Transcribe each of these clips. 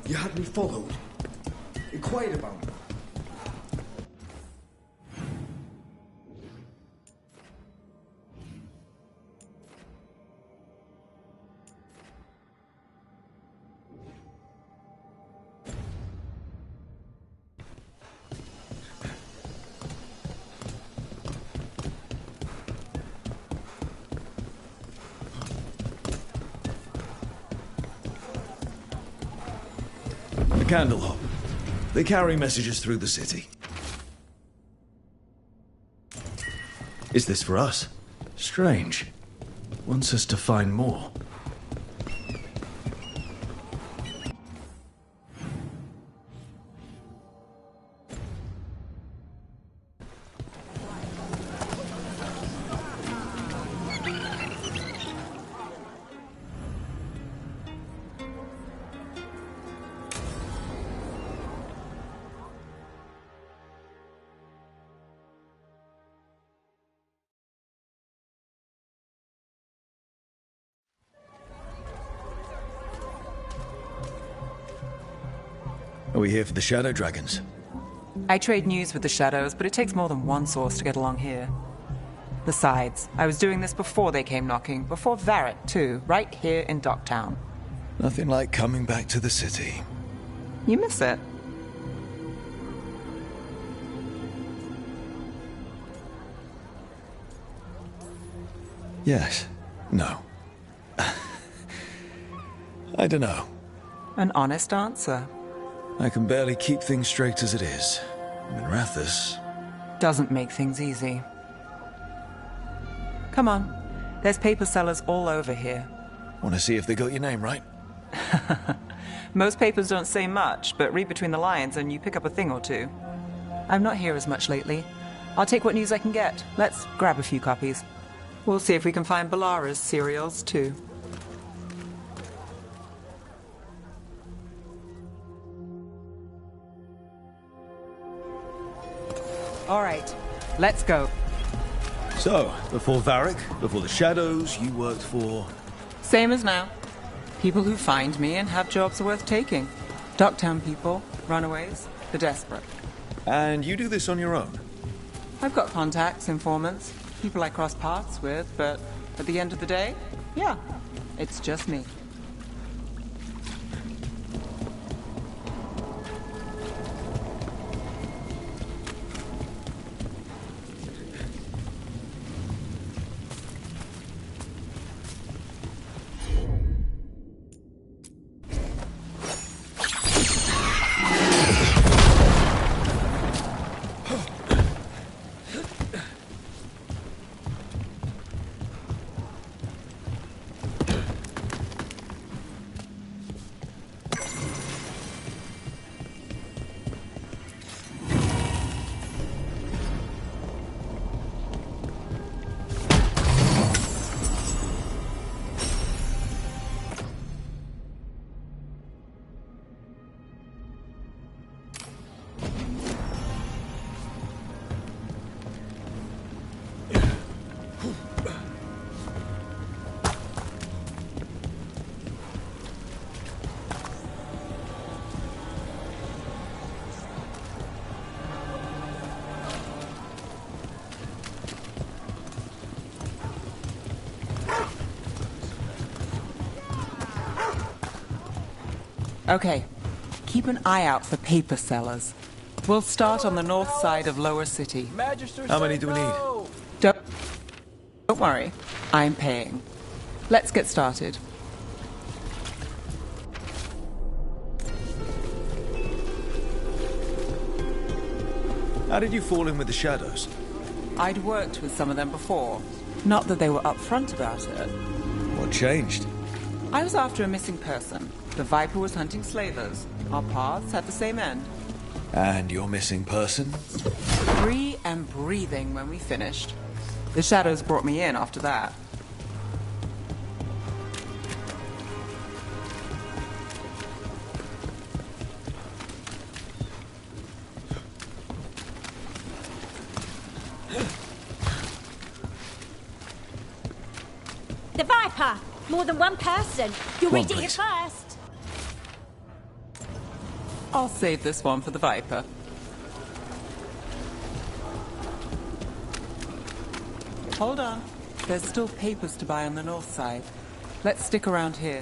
You had me followed. Inquired about me. The candle hop. They carry messages through the city. Is this for us? Strange. Wants us to find more. Are we here for the Shadow Dragons? I trade news with the Shadows, but it takes more than one source to get along here. Besides, I was doing this before they came knocking, before Varric too, right here in Docktown. Nothing like coming back to the city. You miss it. Yes. No. I don't know. An honest answer. I can barely keep things straight as it is. Minrathous doesn't make things easy. Come on. There's paper sellers all over here. Want to see if they got your name right? Most papers don't say much, but read between the lines and you pick up a thing or two. I'm not here as much lately. I'll take what news I can get. Let's grab a few copies. We'll see if we can find Balara's serials, too. All right, let's go. So, before Varric, before the Shadows, you worked for... Same as now. People who find me and have jobs worth taking. Docktown people, runaways, the desperate. And you do this on your own? I've got contacts, informants, people I cross paths with, but at the end of the day, yeah, it's just me. Okay, keep an eye out for paper sellers. We'll start on the north side of Lower City. How many do we need? Don't worry, I'm paying. Let's get started. How did you fall in with the Shadows? I'd worked with some of them before. Not that they were upfront about it. What changed? I was after a missing person. The Viper was hunting slavers. Our paths had the same end. And your missing person? Free and breathing when we finished. The Shadows brought me in after that. The Viper! More than one person. You'll read it here first. I'll save this one for the Viper. Hold on. There's still papers to buy on the north side. Let's stick around here.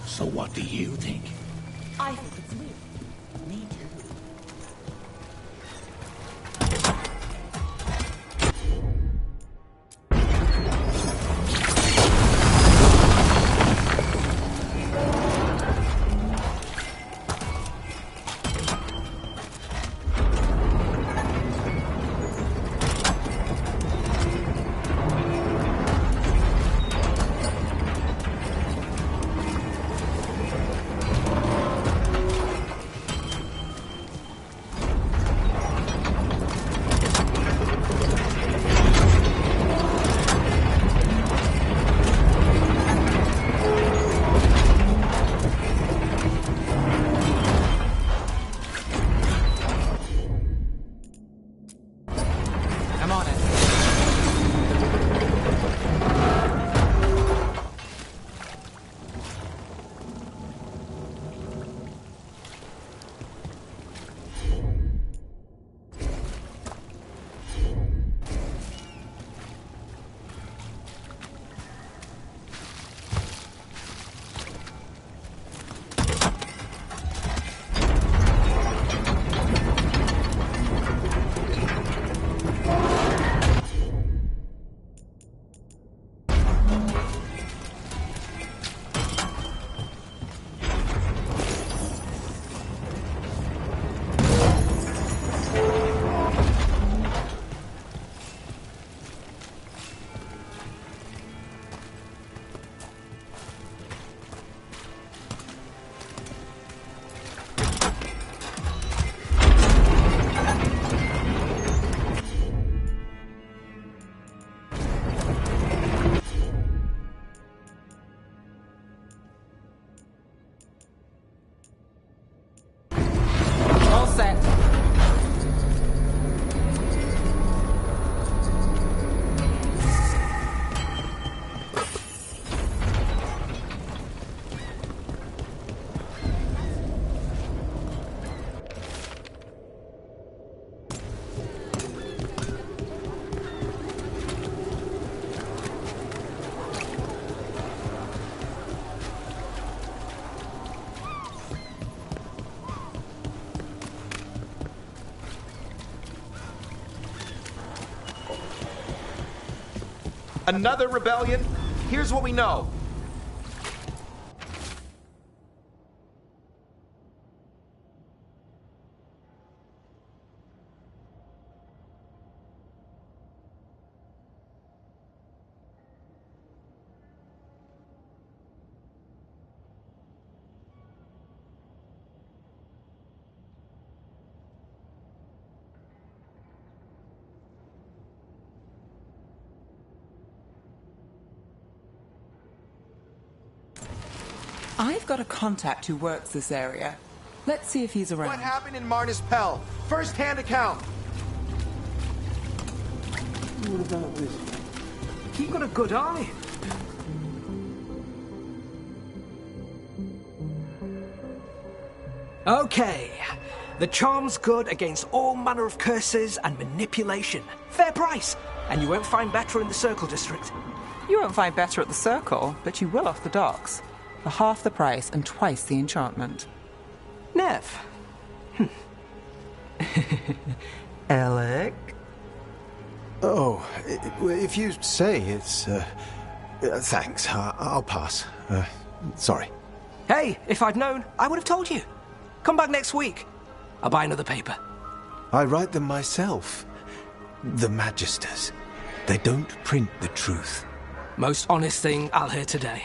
So what do you think? I think it's weird. Me too. I'm on it. All set. Another rebellion? Here's what we know. I've got a contact who works this area. Let's see if he's around. What happened in Marnus Pell? First-hand account. What about this? You've got a good eye. Okay. The charm's good against all manner of curses and manipulation. Fair price. And you won't find better in the Circle District. You won't find better at the Circle, but you will off the docks. For half the price and twice the enchantment. Nev. Alec? Oh, if you say it's... thanks, I'll pass. Sorry. Hey, if I'd known, I would have told you. Come back next week. I'll buy another paper. I write them myself. The Magisters. They don't print the truth. Most honest thing I'll hear today.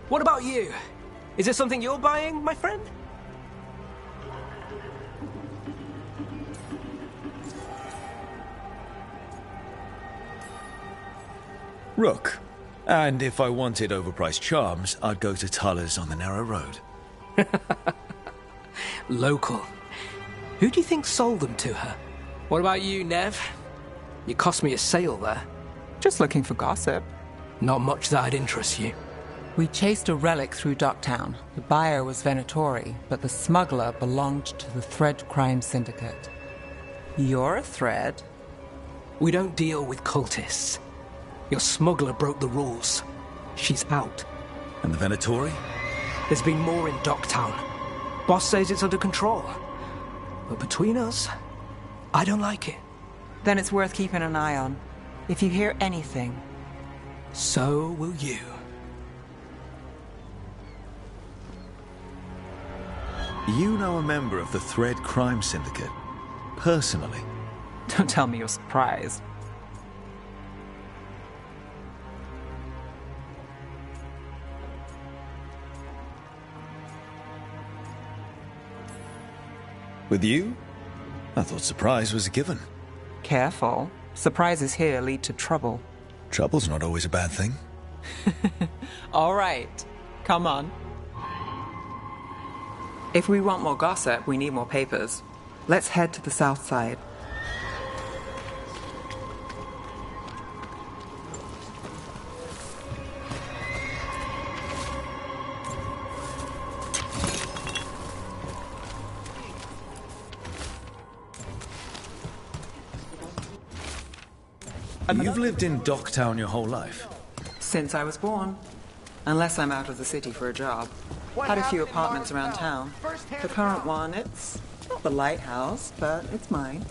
What about you? Is there something you're buying, my friend? Rook, And if I wanted overpriced charms, I'd go to Tuller's on the narrow road. Local. Who do you think sold them to her? What about you, Nev? You cost me a sale there. Just looking for gossip. Not much that'd interest you. We chased a relic through Docktown. The buyer was Venatori, but the smuggler belonged to the Thread Crime Syndicate. You're a Thread? We don't deal with cultists. Your smuggler broke the rules. She's out. And the Venatori? There's been more in Docktown. Boss says it's under control. But between us, I don't like it. Then it's worth keeping an eye on. If you hear anything. So will you. You know a member of the Thread Crime Syndicate? Personally? Don't tell me you're surprised. With you? I thought surprise was a given. Careful. Surprises here lead to trouble. Trouble's not always a bad thing. All right. Come on. If we want more gossip, we need more papers. Let's head to the south side. You've lived in Docktown your whole life? Since I was born. Unless I'm out of the city for a job. Had a few apartments around town. The current one, it's not the lighthouse, but it's mine.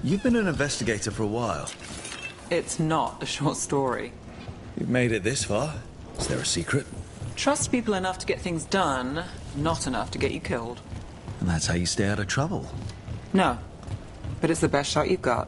You've been an investigator for a while. It's not a short story. You've made it this far. Is there a secret? Trust people enough to get things done, not enough to get you killed. And that's how you stay out of trouble. No, but it's the best shot you've got.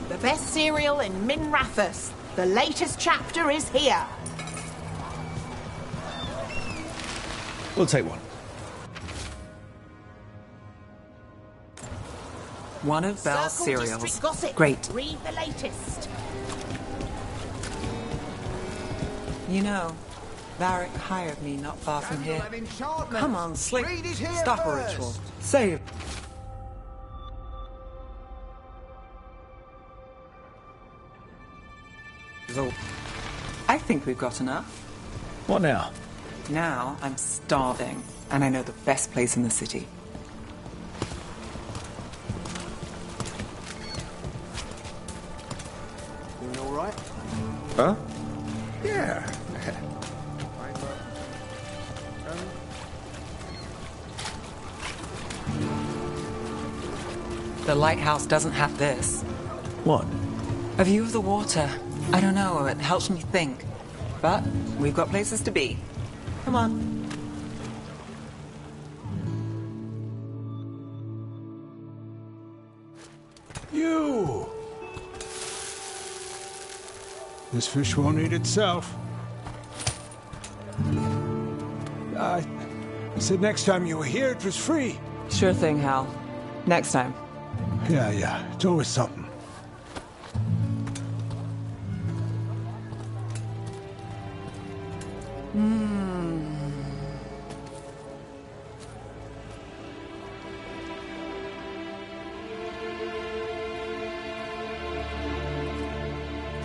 The best cereal in Min Rathus. The latest chapter is here. We'll take one. One of Belle's Circle cereals. District Gossip. Great. Read the latest. You know, Varric hired me not far from here. Come on, Slick. Stop a ritual. Save. So, I think we've got enough. What now? Now I'm starving, and I know the best place in the city. Doing all right? Huh? Yeah. The lighthouse doesn't have this. What? A view of the water. I don't know, it helps me think. But we've got places to be. Come on. You! This fish won't eat itself. I said next time you were here it was free. Sure thing, Hal. Next time. Yeah, it's always something.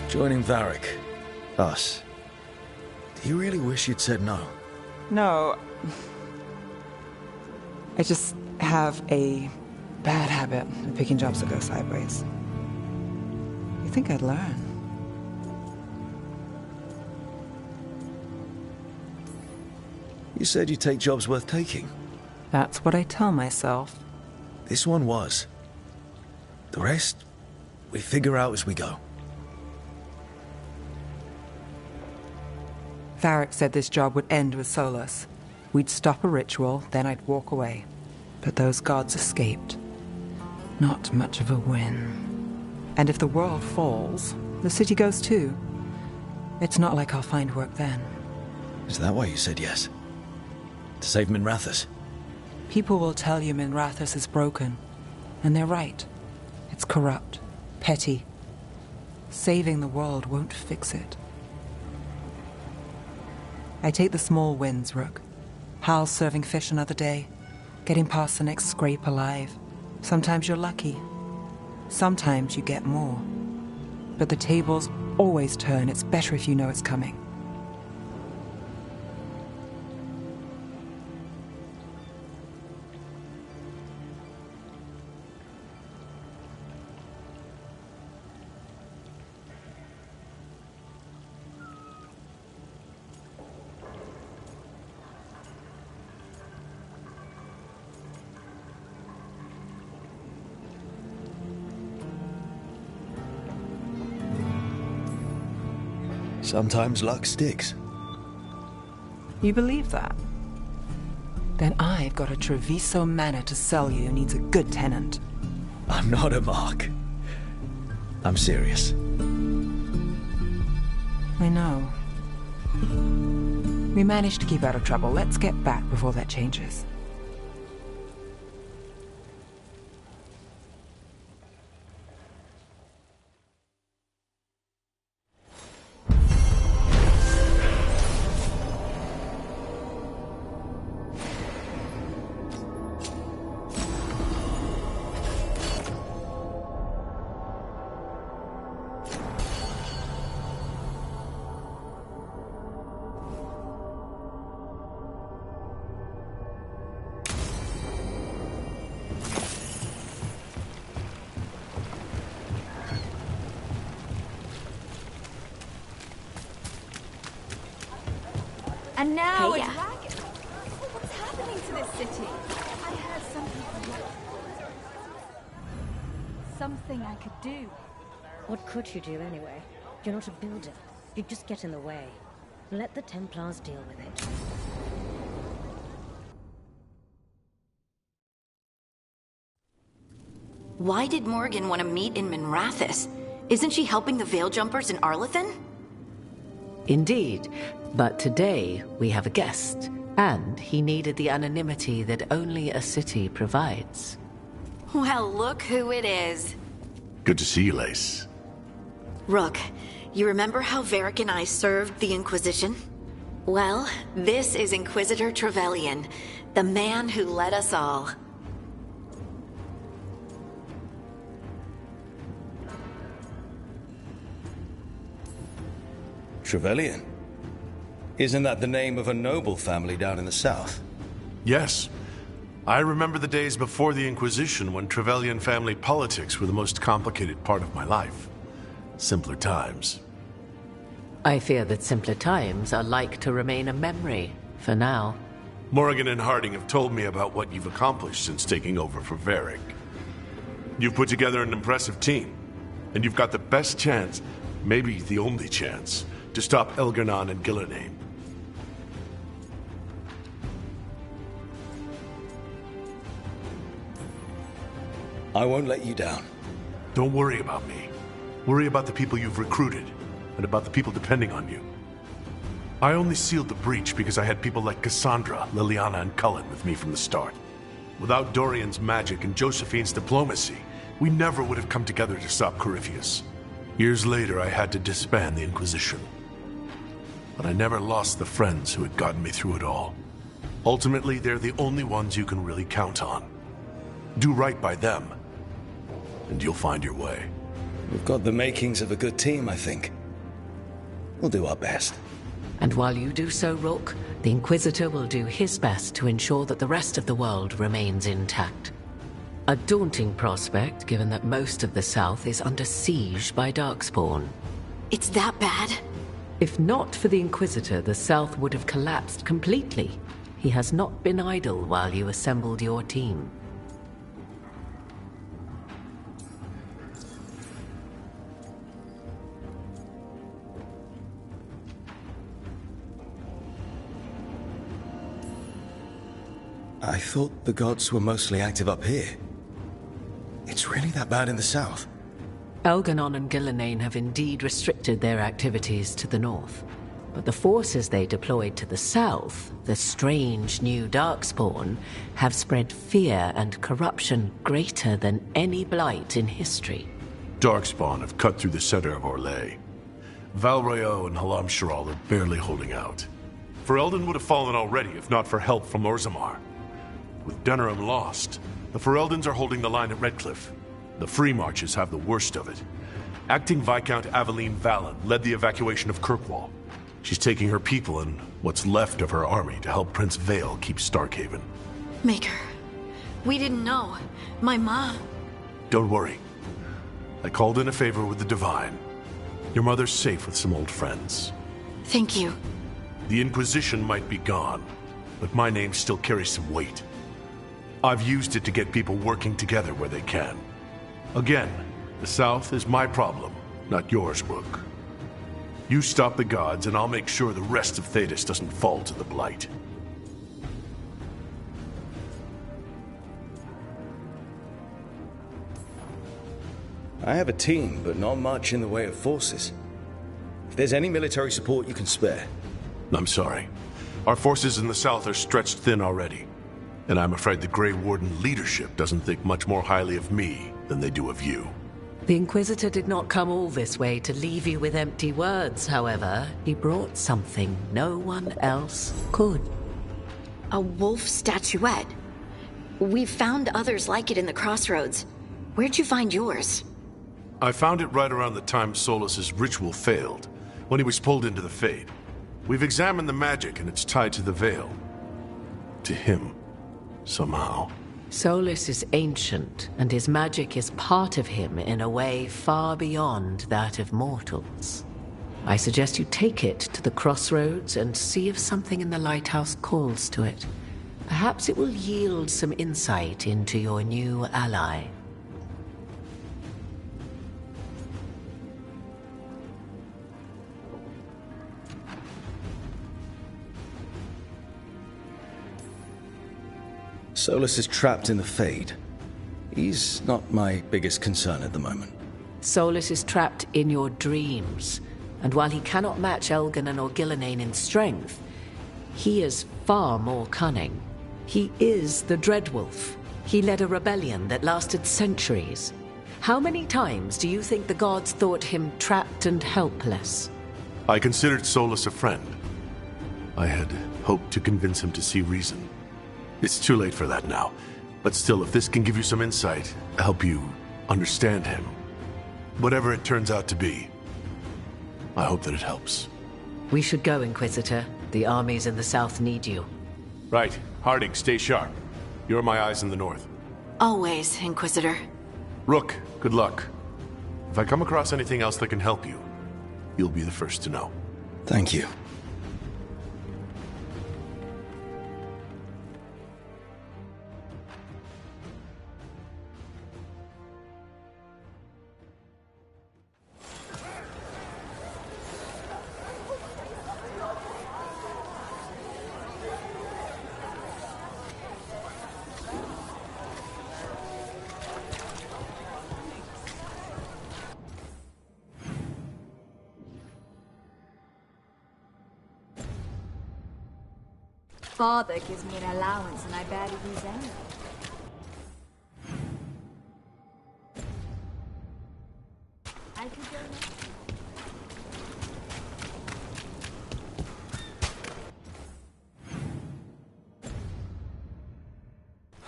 Joining Varric. Us. Do you really wish you'd said no? No. I just have a bad habit of picking jobs that go sideways. You think I'd learn? You said you take jobs worth taking. That's what I tell myself. This one was. The rest, we figure out as we go. Varric said this job would end with Solus. We'd stop a ritual, then I'd walk away. But those gods escaped. Not much of a win. And if the world falls, the city goes too. It's not like I'll find work then. Is that why you said yes? To save Minrathous? People will tell you Minrathous is broken. And they're right. It's corrupt, petty. Saving the world won't fix it. I take the small wins, Rook. Hal's serving fish another day. Getting past the next scrape alive. Sometimes you're lucky. Sometimes you get more. But the tables always turn. It's better if you know it's coming. Sometimes luck sticks. You believe that? Then I've got a Treviso manor to sell you who needs a good tenant. I'm not a mark. I'm serious. I know. We managed to keep out of trouble. Let's get back before that changes. And now Hey, a yeah. dragon. What's happening to this city? I heard something I could do. What could you do anyway? You're not a builder. You'd just get in the way. Let the Templars deal with it. Why did Morgan want to meet in Minrathous? Isn't she helping the Veil Jumpers in Arlathan? Indeed, but today we have a guest, and he needed the anonymity that only a city provides. Well, look who it is. Good to see you, Lace. Rook, you remember how Varric and I served the Inquisition? Well, this is Inquisitor Trevelyan, the man who led us all. Trevelyan? Isn't that the name of a noble family down in the south? Yes. I remember the days before the Inquisition when Trevelyan family politics were the most complicated part of my life. Simpler times. I fear that simpler times are like to remain a memory, for now. Morgan and Harding have told me about what you've accomplished since taking over for Varric. You've put together an impressive team, and you've got the best chance, maybe the only chance, to stop Elgar'nan and Gillenane. I won't let you down. Don't worry about me. Worry about the people you've recruited, and about the people depending on you. I only sealed the breach because I had people like Cassandra, Liliana, and Cullen with me from the start. Without Dorian's magic and Josephine's diplomacy, we never would have come together to stop Corypheus. Years later, I had to disband the Inquisition. But I never lost the friends who had gotten me through it all. Ultimately, they're the only ones you can really count on. Do right by them, and you'll find your way. We've got the makings of a good team, I think. We'll do our best. And while you do so, Rook, the Inquisitor will do his best to ensure that the rest of the world remains intact. A daunting prospect, given that most of the South is under siege by Darkspawn. It's that bad? If not for the Inquisitor, the South would have collapsed completely. He has not been idle while you assembled your team. I thought the gods were mostly active up here. It's really that bad in the south? Elganon and Gillenane have indeed restricted their activities to the north. But the forces they deployed to the south, the strange new Darkspawn, have spread fear and corruption greater than any blight in history. Darkspawn have cut through the center of Orlais. Valrayo and Halam Sharal are barely holding out. Ferelden would have fallen already if not for help from Orzammar. With Denerim lost, the Fereldans are holding the line at Redcliffe. The Free Marches have the worst of it. Acting Viscount Aveline Vallon led the evacuation of Kirkwall. She's taking her people and what's left of her army to help Prince Vale keep Starkhaven. Maker, we didn't know. My mom... Don't worry. I called in a favor with the Divine. Your mother's safe with some old friends. Thank you. The Inquisition might be gone, but my name still carries some weight. I've used it to get people working together where they can. Again, the South is my problem, not yours, Rook. You stop the gods, and I'll make sure the rest of Thedas doesn't fall to the Blight. I have a team, but not much in the way of forces. If there's any military support you can spare. I'm sorry. Our forces in the South are stretched thin already. And I'm afraid the Grey Warden leadership doesn't think much more highly of me than they do of you. The Inquisitor did not come all this way to leave you with empty words, however. He brought something no one else could. A wolf statuette. We've found others like it in the crossroads. Where'd you find yours? I found it right around the time Solus's ritual failed, when he was pulled into the Fade. We've examined the magic, and it's tied to the Veil. To him. Somehow. Solus is ancient, and his magic is part of him in a way far beyond that of mortals. I suggest you take it to the crossroads and see if something in the lighthouse calls to it. Perhaps it will yield some insight into your new ally. Solus is trapped in the Fade. He's not my biggest concern at the moment. Solus is trapped in your dreams, and while he cannot match Elganon or Gillenane in strength, he is far more cunning. He is the Dreadwolf. He led a rebellion that lasted centuries. How many times do you think the gods thought him trapped and helpless? I considered Solus a friend. I had hoped to convince him to see reason. It's too late for that now. But still, if this can give you some insight, help you understand him, whatever it turns out to be, I hope that it helps. We should go, Inquisitor. The armies in the south need you. Right. Harding, stay sharp. You're my eyes in the north. Always, Inquisitor. Rook, good luck. If I come across anything else that can help you, you'll be the first to know. Thank you. Father gives me an allowance and I barely use any. I could go now.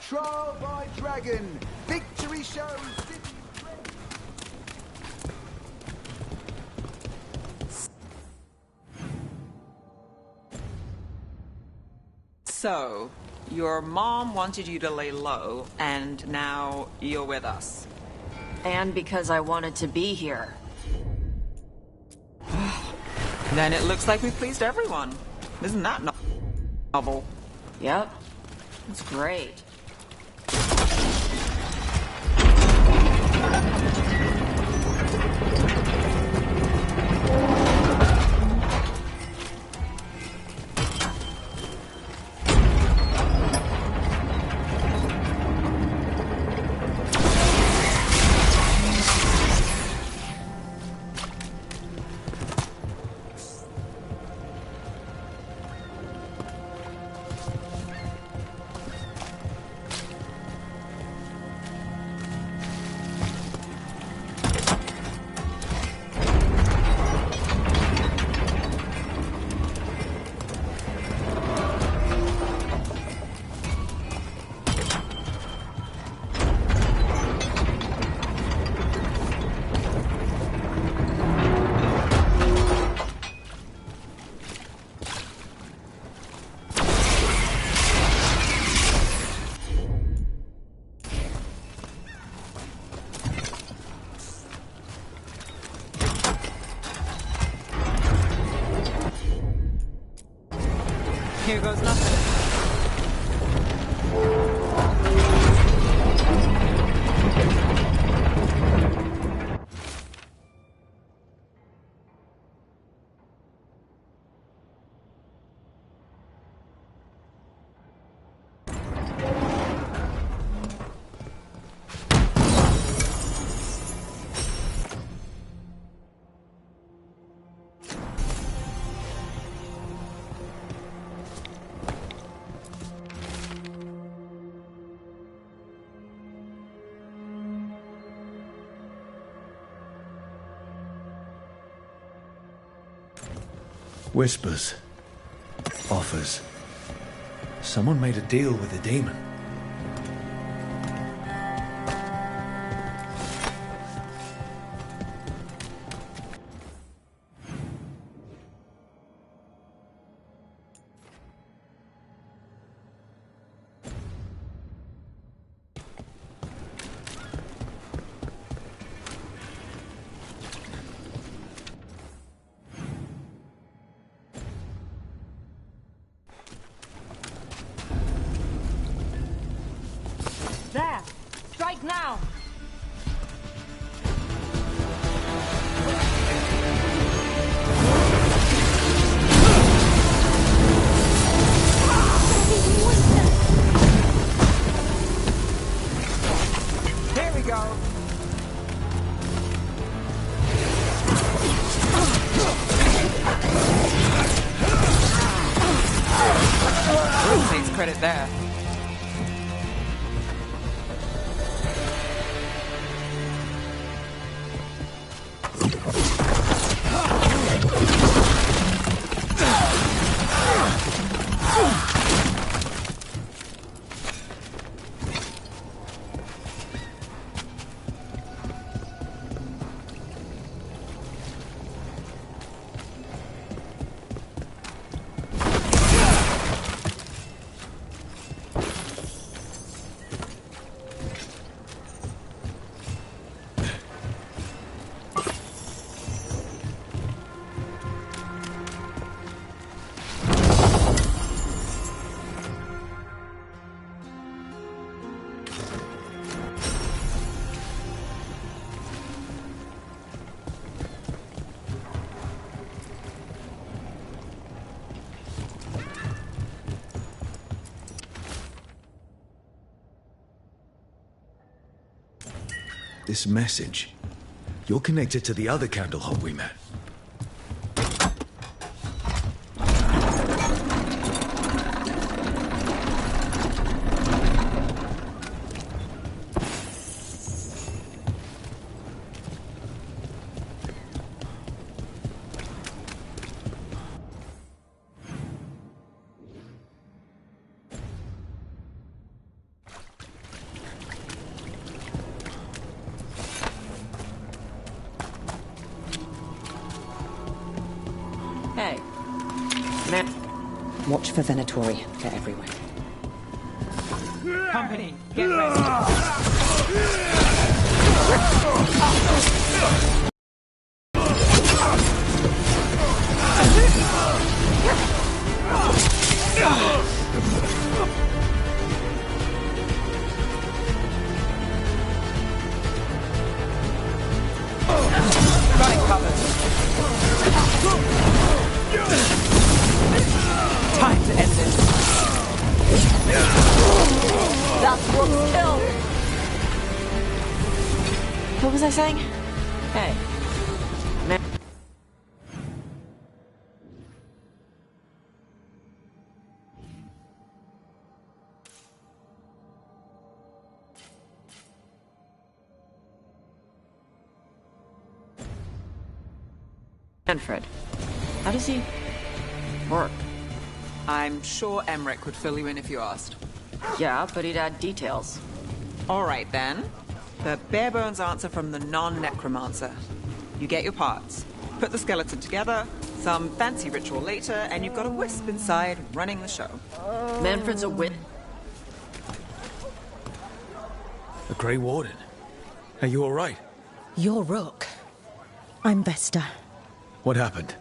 Trial by dragon! Victory shows! So, your mom wanted you to lay low, and now you're with us. And because I wanted to be here. Then it looks like we pleased everyone. Isn't that novel? Yep. It's great. Here goes nothing. Whispers. Offers. Someone made a deal with a demon. There! Strike now! Here we go. Bruce takes credit there. This message. You're connected to the other Candlehold we met. Watch for Venatori. They're everywhere. Company, get ready. Running cover. Time to end this. That's what's killed. What was I saying? Hey. Manfred, how does he work? I'm sure Emmerich would fill you in if you asked. Yeah, but he'd add details. All right, then. The bare-bones answer from the non-necromancer. You get your parts, put the skeleton together, some fancy ritual later, and you've got a wisp inside running the show. Manfred's a wit. The Grey Warden. Are you all right? You're Rook. I'm Vesta. What happened?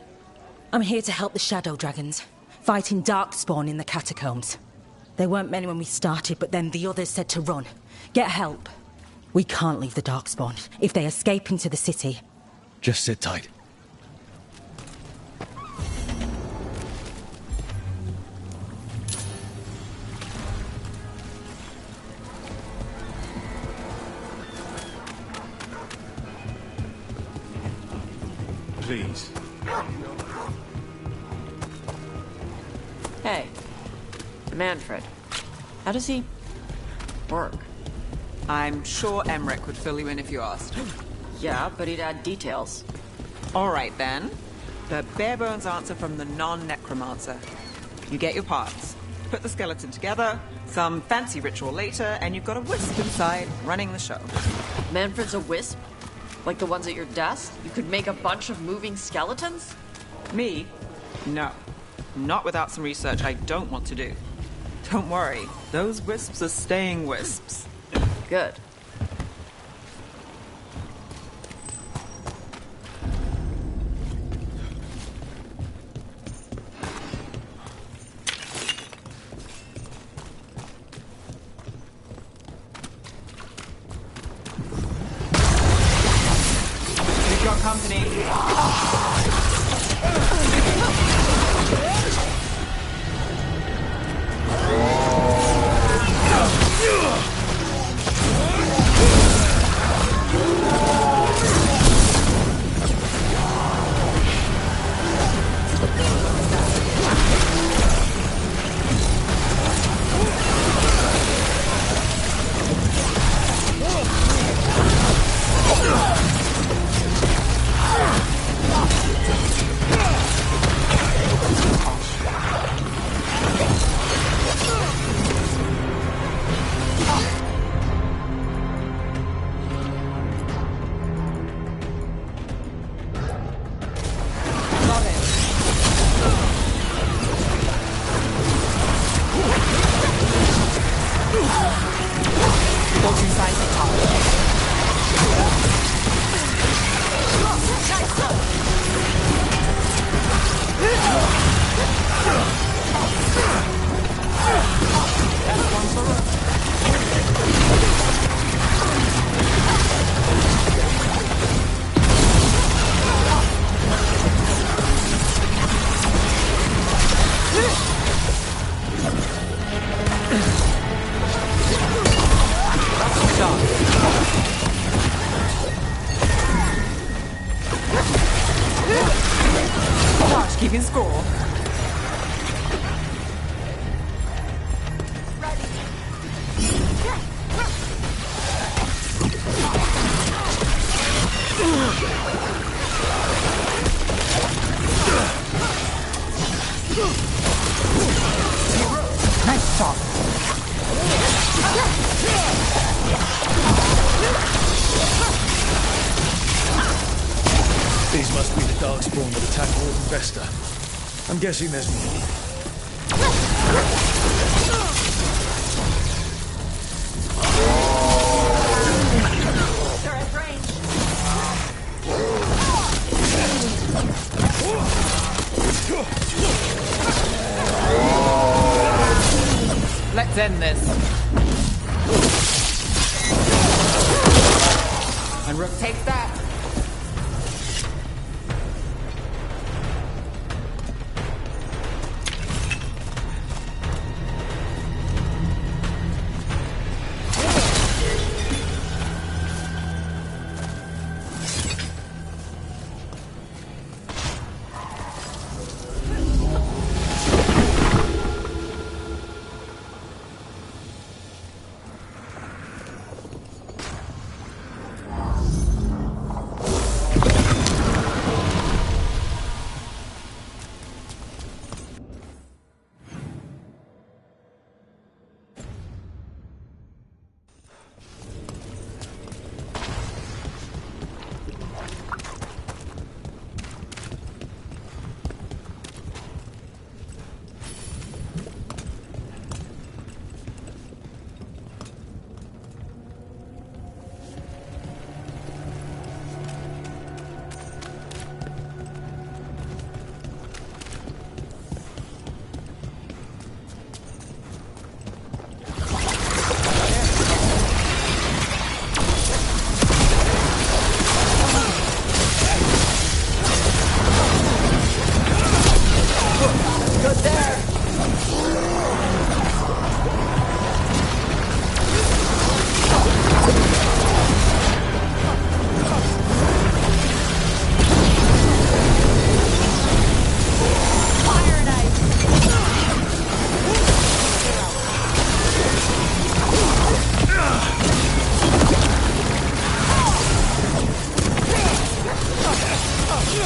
I'm here to help the Shadow Dragons, fighting Darkspawn in the catacombs. There weren't many when we started, but then the others said to run. Get help. We can't leave the Darkspawn. If they escape into the city... Just sit tight. Please. Hey, Manfred, how does he work? I'm sure Emmerich would fill you in if you asked. Yeah, but he'd add details. All right, then. The bare-bones answer from the non-necromancer. You get your parts, put the skeleton together, some fancy ritual later, and you've got a wisp inside running the show. Manfred's a wisp? Like the ones at your desk? You could make a bunch of moving skeletons? Me? No. Not without some research I don't want to do. Don't worry, those wisps are staying wisps. Good. We've got company. Gosh, keeping score. Nice shot. These must be the Darkspawn that attacked Warden Vesta. I'm guessing there's more. They're at range. Let's end this. And Rook takes that.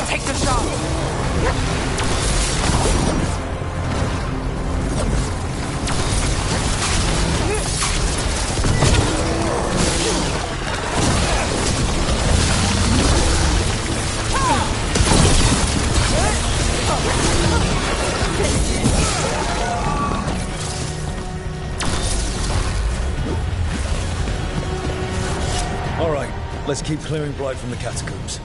Take the shot! All right, let's keep clearing Blight from the catacombs.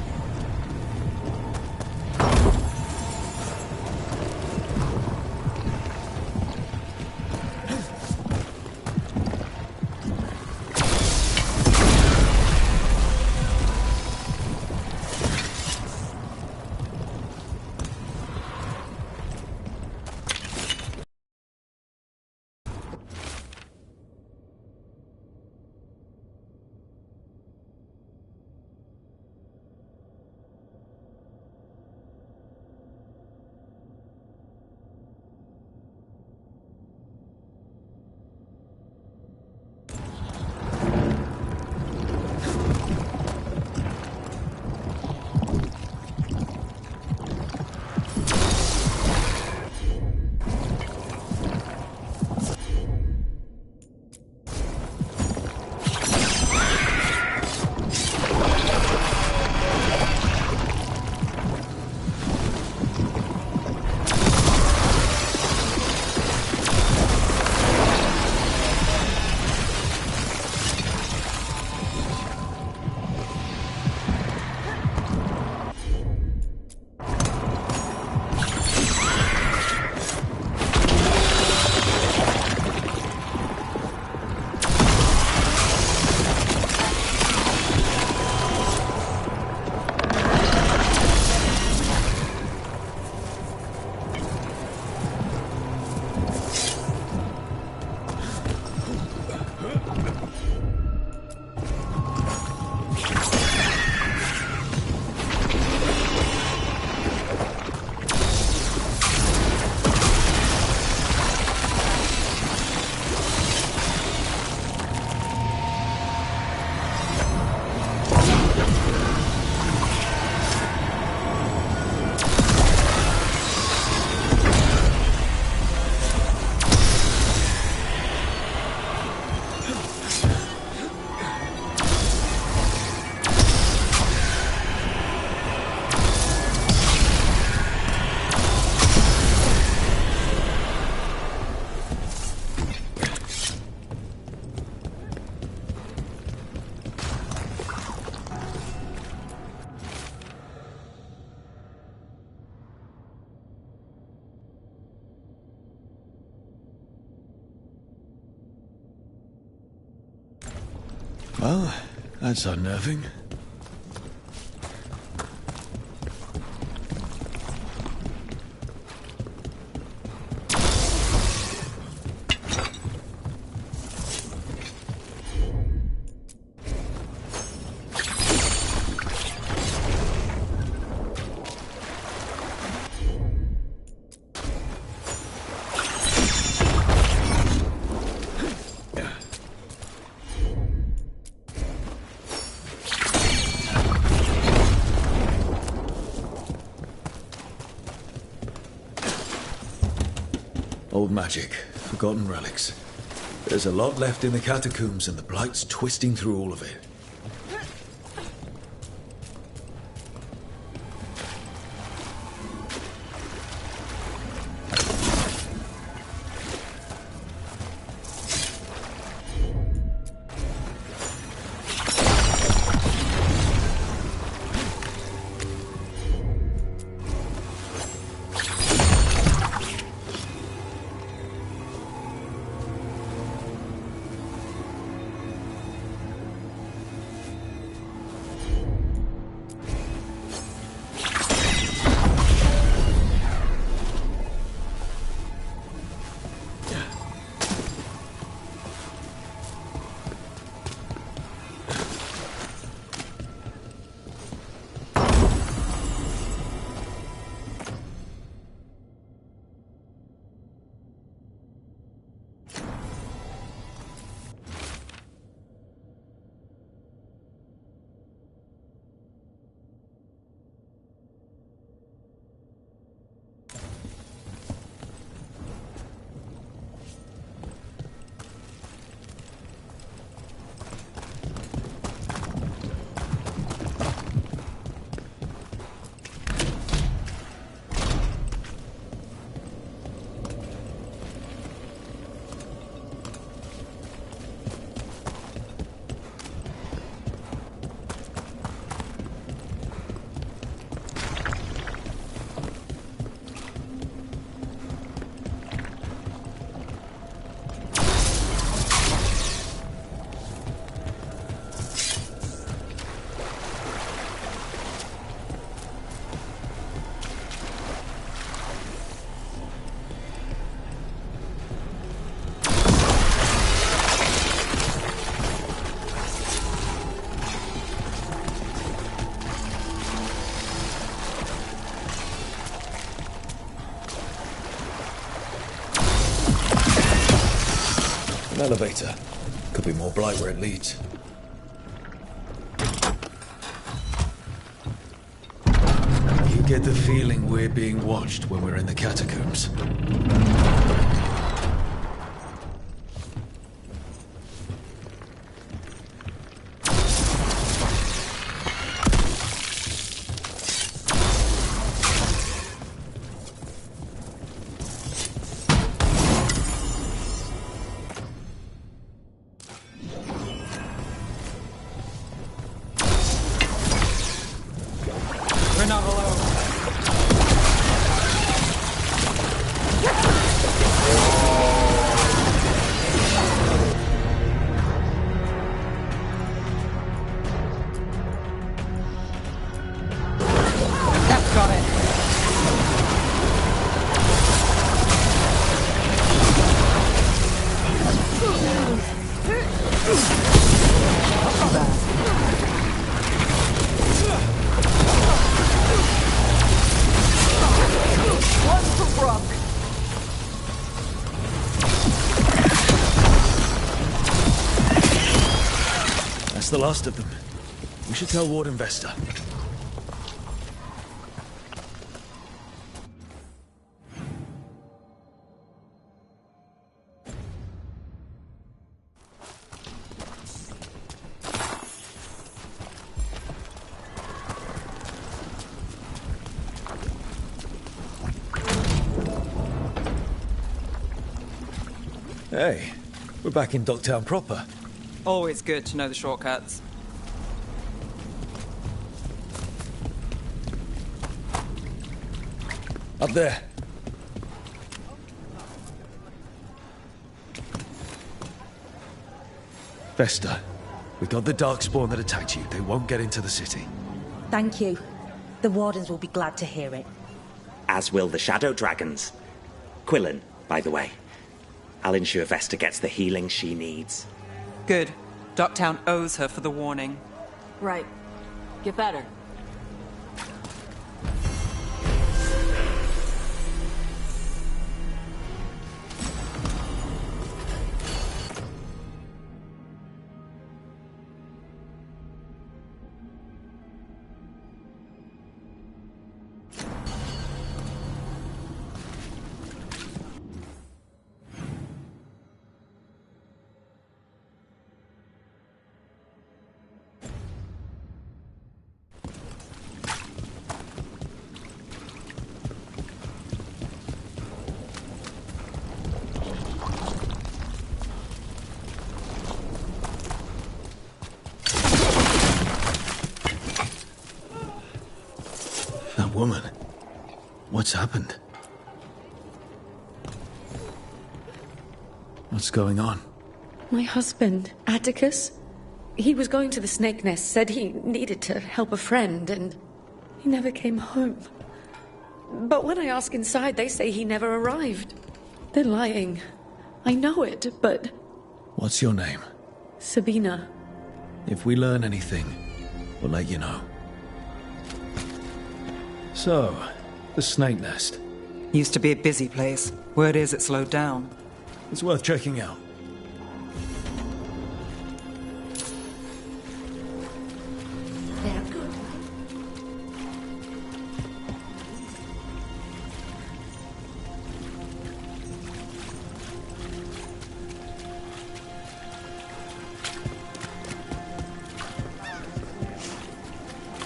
Well, that's unnerving. Old magic, forgotten relics. There's a lot left in the catacombs, and the Blight's twisting through all of it. Elevator. Could be more blight where it leads. You get the feeling we're being watched when we're in the catacombs. We're not alone. That's got it. Not bad. One for Brock. That's the last of them. We should tell Warden Vesta. Hey, we're back in Docktown proper. Always good to know the shortcuts. Up there. Vesta, We got the Darkspawn that attacked you. They won't get into the city. Thank you. The Wardens will be glad to hear it. As will the Shadow Dragons. Quillen, by the way. I'll ensure Vesta gets the healing she needs. Good. Docktown owes her for the warning. Right. Get better. Woman, what's happened? What's going on? My husband, Atticus, he was going to the Snake Nest, said he needed to help a friend, and he never came home. But when I ask inside, they say he never arrived. They're lying. I know it, but... What's your name? Sabina. If we learn anything, we'll let you know. So, the Snake Nest. Used to be a busy place. Word is it slowed down. It's worth checking out. They're good.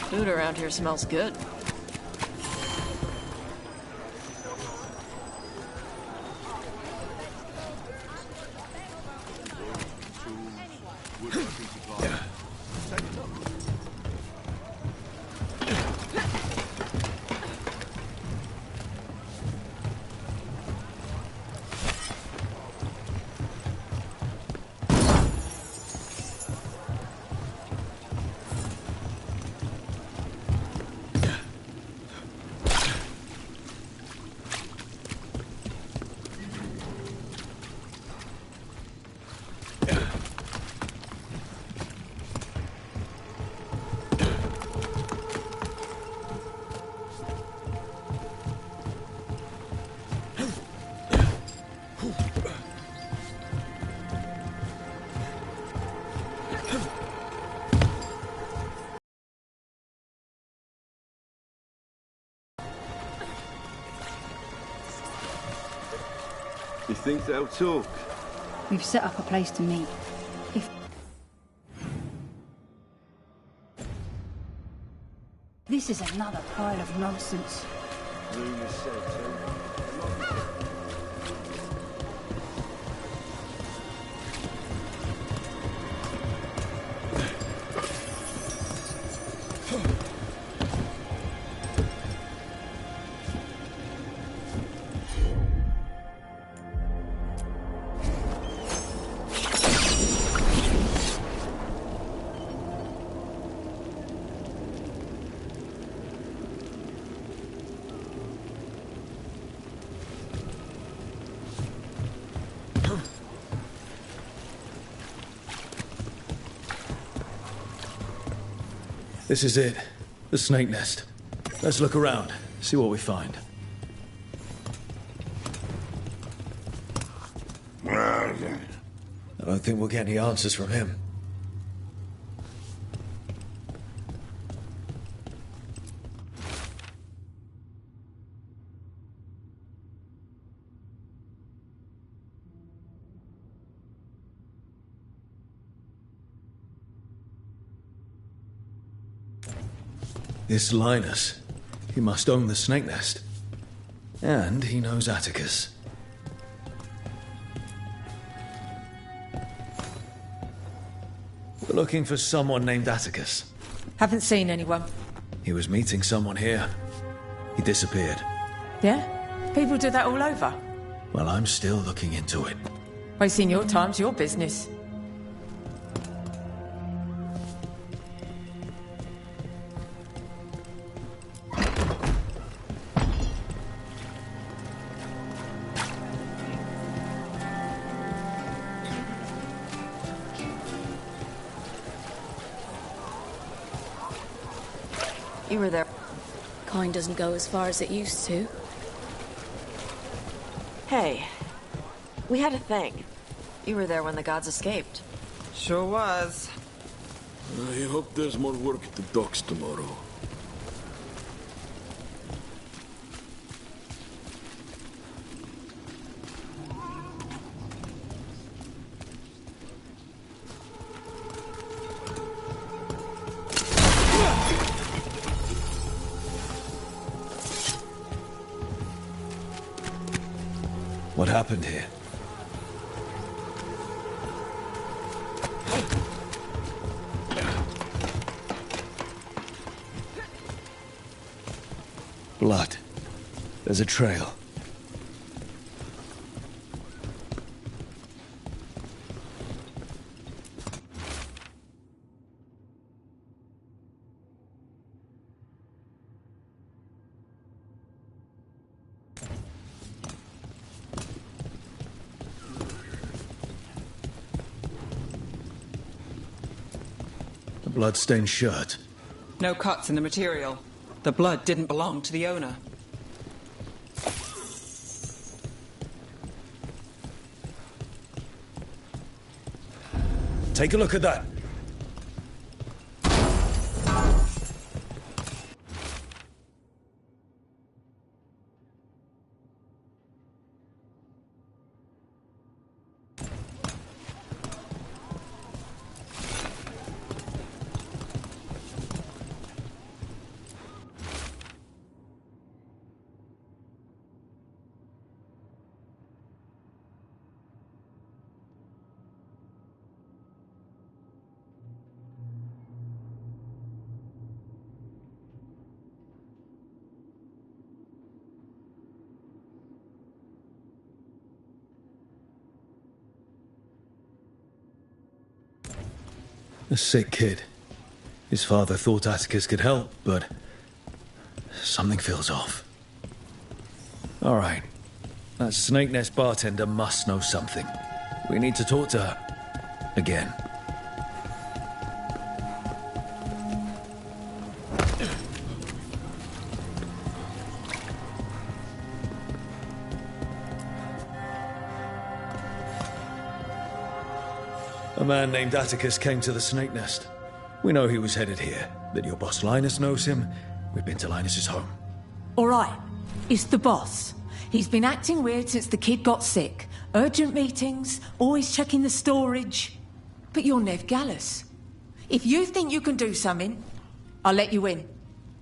Food around here smells good. You think they'll talk? We've set up a place to meet. If this is another pile of nonsense. Rumours said so. This is it. The Snake Nest. Let's look around, see what we find. I don't think we'll get any answers from him. This Linus, he must own the Snake Nest. And he knows Atticus. We're looking for someone named Atticus. Haven't seen anyone. He was meeting someone here. He disappeared. Yeah? People do that all over. Well, I'm still looking into it. Wasting your time's your business. You were there. Coin doesn't go as far as it used to. Hey, we had a thing. You were there when the gods escaped. Sure was. I hope there's more work at the docks tomorrow. What happened here? Blood. There's a trail. A blood-stained shirt. No cuts in the material. The blood didn't belong to the owner. Take a look at that. A sick kid. His father thought Atticus could help, but something feels off. All right. That Snake Nest bartender must know something. We need to talk to her. Again. A man named Atticus came to the Snake Nest. We know he was headed here, that your boss Linus knows him. We've been to Linus's home. All right, it's the boss. He's been acting weird since the kid got sick. Urgent meetings, always checking the storage. But you're Nev Gallus. If you think you can do something, I'll let you in.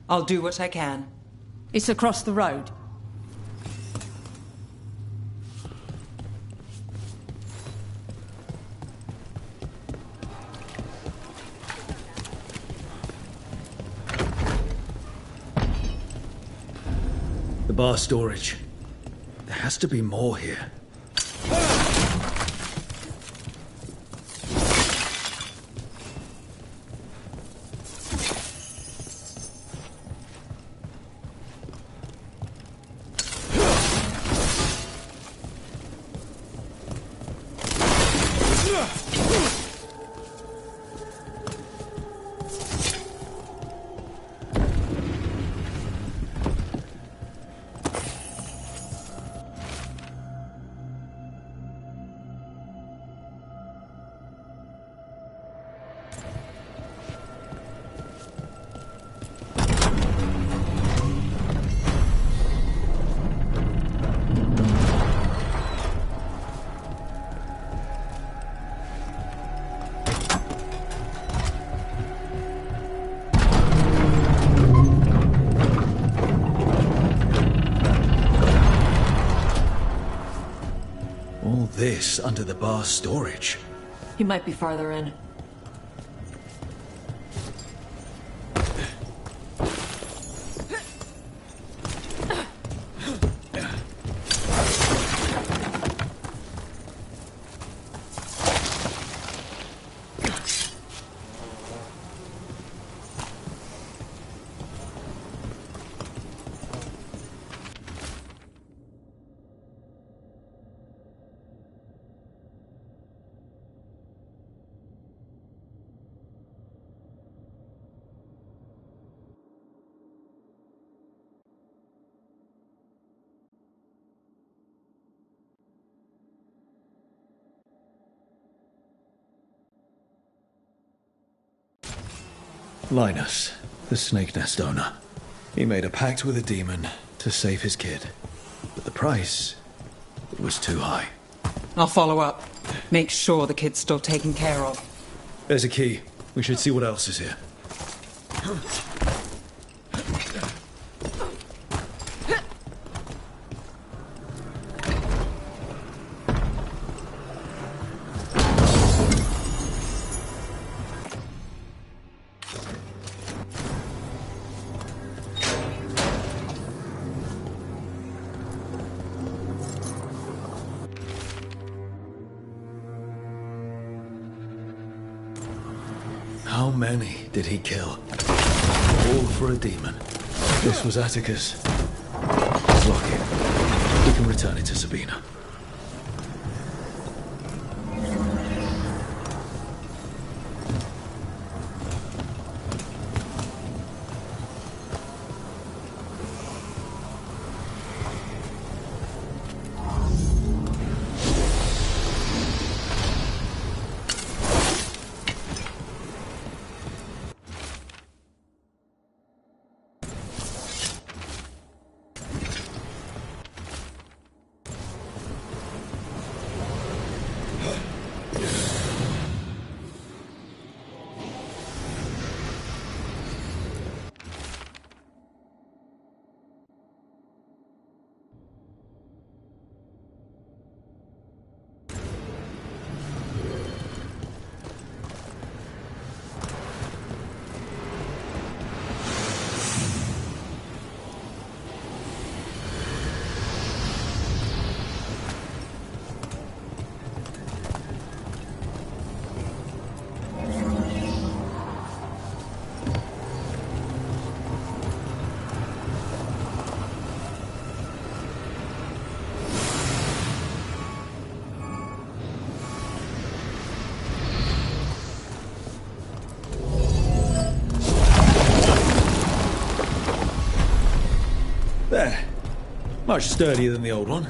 I'll do what I can. It's across the road. The bar storage. There has to be more here. All this under the bar storage. He might be farther in. Linus, the snake nest owner. He made a pact with a demon to save his kid. But the price was too high. I'll follow up. Make sure the kid's still taken care of. There's a key. We should see what else is here. How many did he kill? All for a demon. This was Atticus. Lock it. We can return it to Sabina. There. Much sturdier than the old one.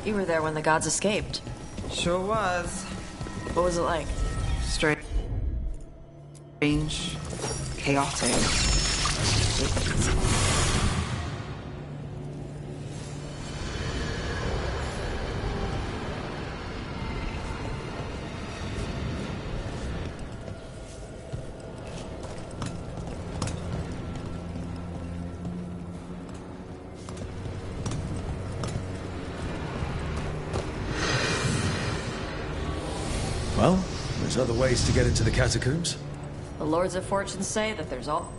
You were there when the gods escaped. Sure was. What was it like? Strange. Chaotic. Well, there's other ways to get into the catacombs. The Lords of Fortune say that there's all...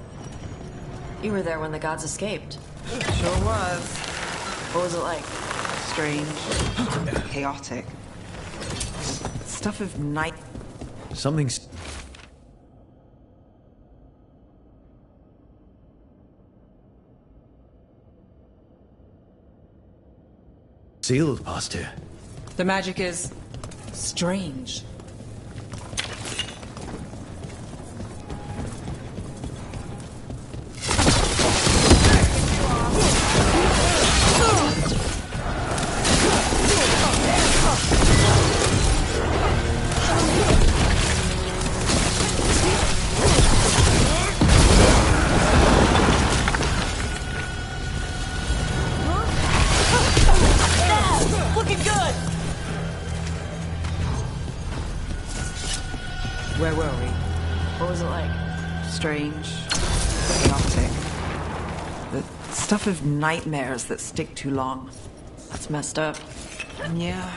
You were there when the gods escaped. Sure was. What was it like? Strange. Chaotic. Stuff of night... Something's... sealed past here. The magic is... strange. Looking good! Where were we? What was it like? Strange. Chaotic. The stuff of nightmares that stick too long. That's messed up. Yeah.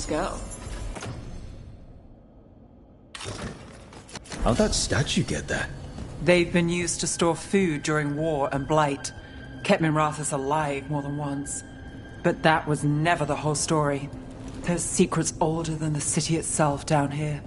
Let's go. How'd that statue get there? They've been used to store food during war and blight. Kept Minrathous alive more than once. But that was never the whole story. There's secrets older than the city itself down here.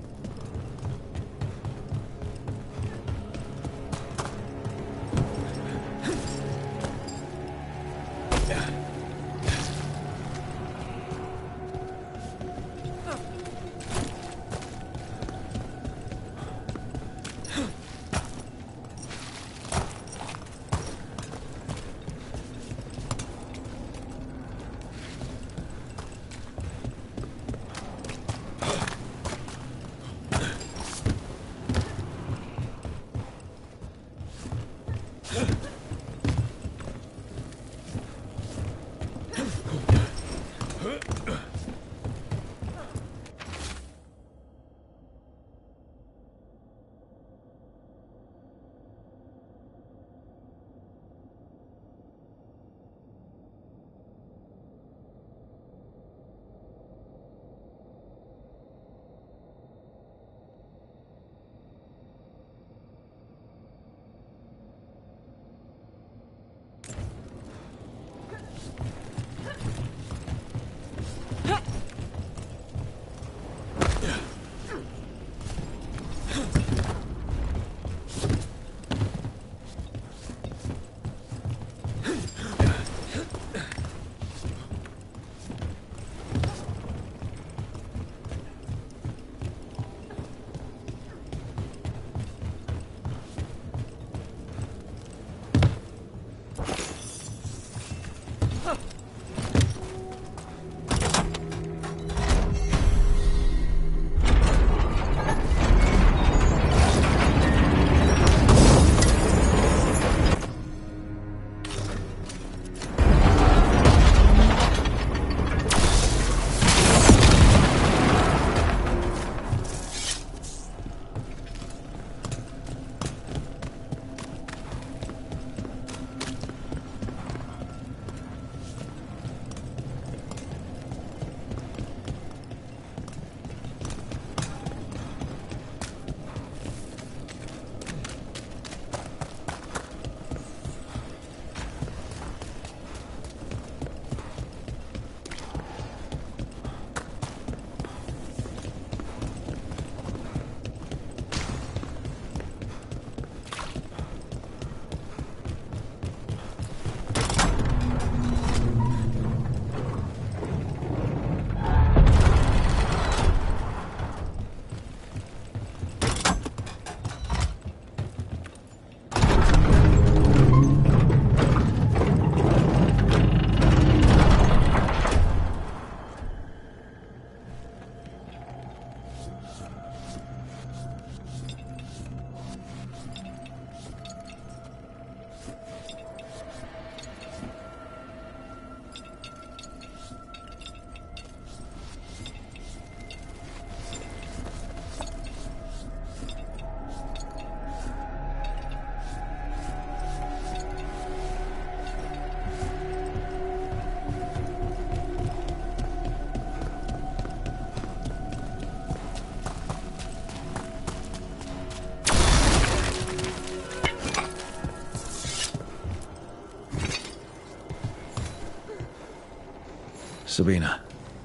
Sabina.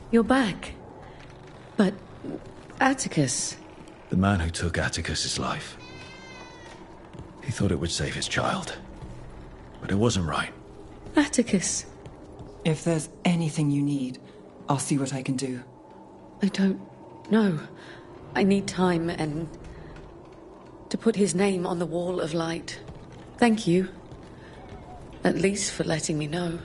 You're back. But Atticus... The man who took Atticus's life. He thought it would save his child. But it wasn't right. Atticus. If there's anything you need, I'll see what I can do. I don't know. I need time and... to put his name on the wall of light. Thank you. At least for letting me know.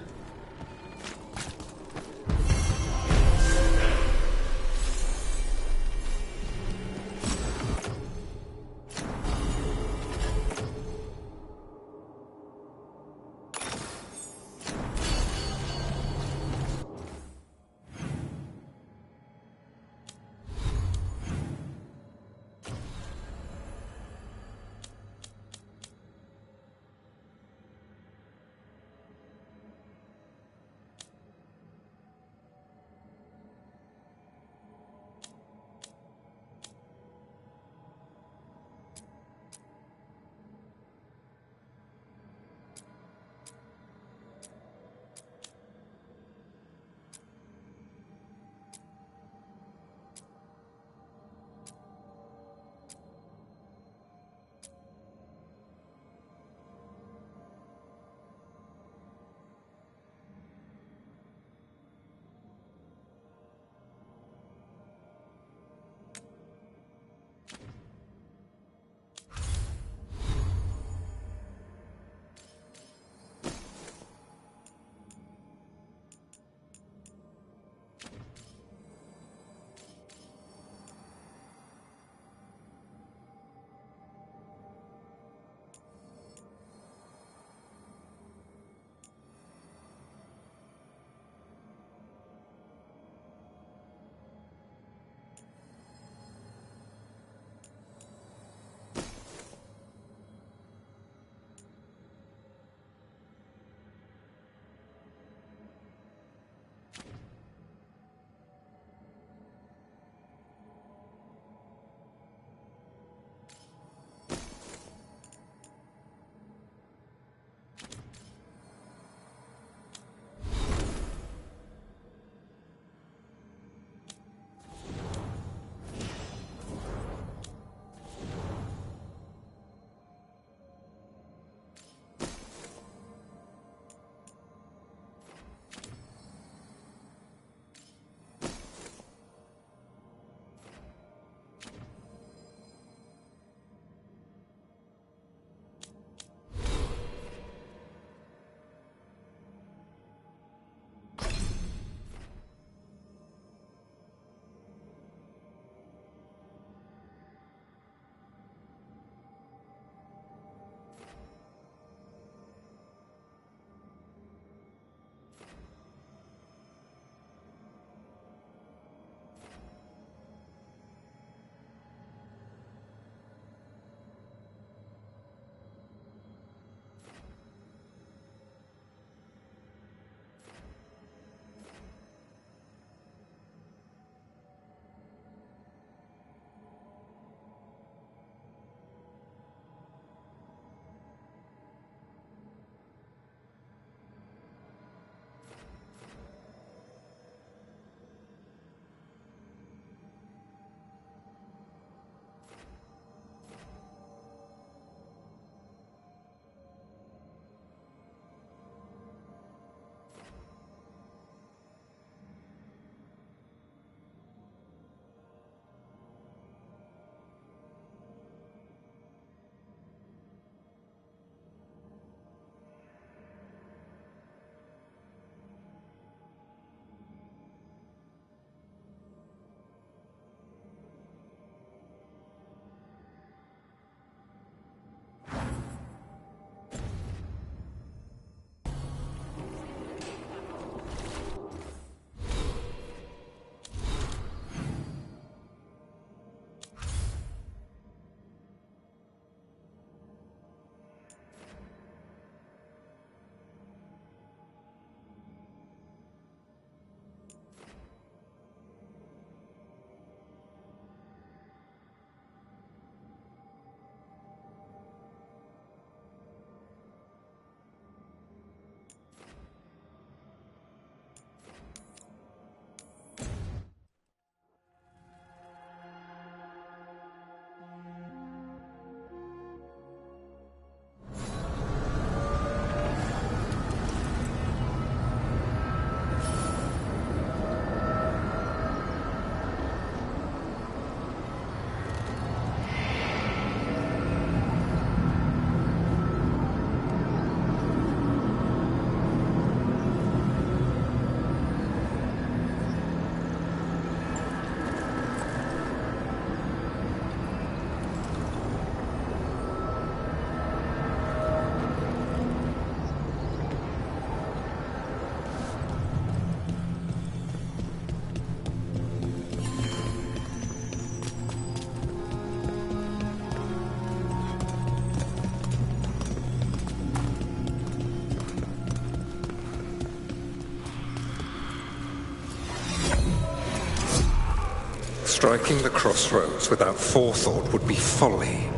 Striking the crossroads without forethought would be folly.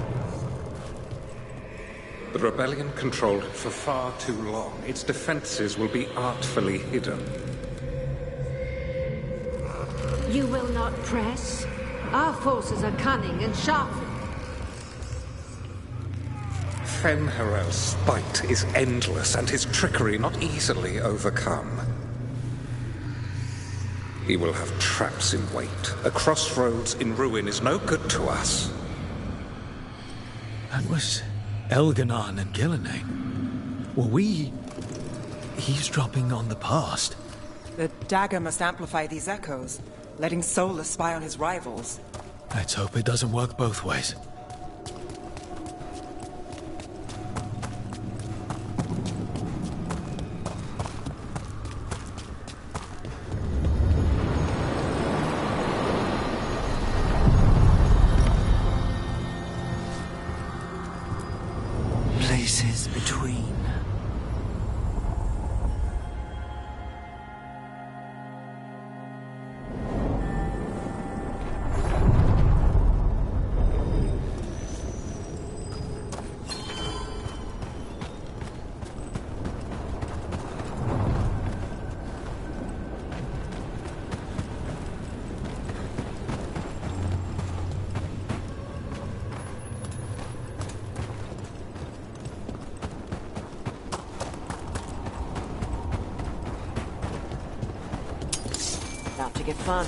The rebellion controlled it for far too long. Its defenses will be artfully hidden. You will not press? Our forces are cunning and sharp. Fen'Harel's spite is endless, and his trickery not easily overcome. He will have traps in wait. A crossroads in ruin is no good to us. That was Elganon and Gillenane. Were we eavesdropping on the past? The dagger must amplify these echoes, letting Solus spy on his rivals. Let's hope it doesn't work both ways. Places between. About to get fun.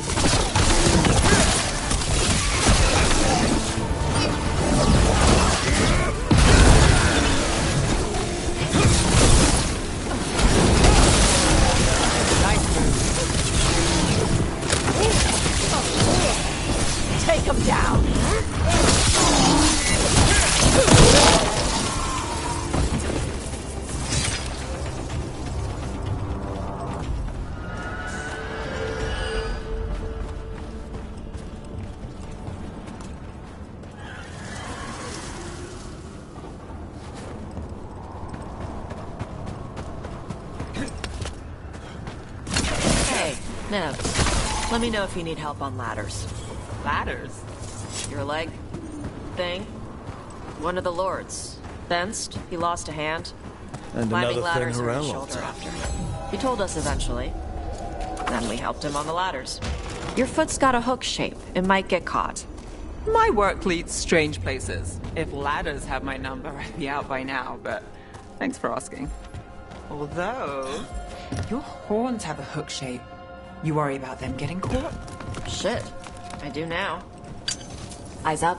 Take him down! Hey, Nev. Let me know if you need help on ladders. Ladders? Your leg thing? One of the lords. Fenced, he lost a hand. And Climbing another thing ladders were his around shoulder after. He told us eventually. Then we helped him on the ladders. Your foot's got a hook shape. It might get caught. My work leads strange places. If ladders had my number, I'd be out by now, but thanks for asking. Although, your horns have a hook shape. You worry about them getting caught? Shit. I do now. Eyes up.